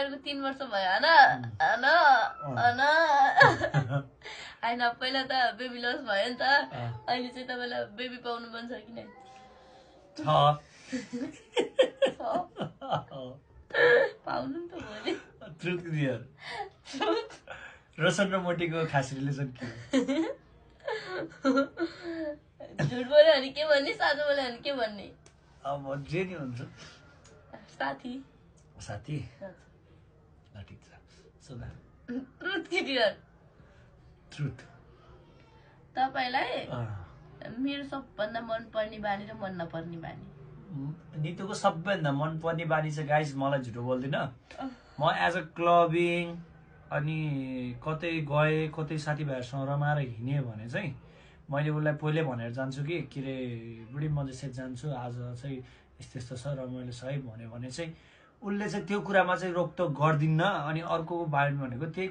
गरेको 3 वर्ष भयो हैन हैन पहिला त बेबी लस भयो नि त अहिले चाहिँ तपाईलाई बेबी पाउनु मन छ कि नै पाउनु नि त भोलि ट्रुथ क्लियर रोशन र मोटीको खास रिलेसन के हो झुट बोल्यो भने के भन्ने साँचो बोल्यो भने के भन्ने अब जे नि हुन्छ साथी साथी ल ठिक छ सुना ट्रुथ क्लियर ट्रुथ तपाईलाई मेरो सबभन्दा मन पर्ने बानी र मन नपर्ने बानी नितुको सबैभन्दा मन पर्ने बानी चाहिँ गाइस मलाई झुटो बोल्दिन म एज अ क्लबिङ अनि कतै गए कतै साथीभाइहरूसँग रमाएर हिँड्ने भने चाहिँ मैले उसलाई पहिले भनेर जान्छु कि के अरे बुढी म चाहिँ जान्छु आज चाहिँ यस्तो यस्तो छ रमाइलो छ है भन्यो भने चाहिँ उसले चाहिँ त्यो कुरामा चाहिँ रोकटोक गर्दिन्न अनि अर्को बारेमा भनेको त्यही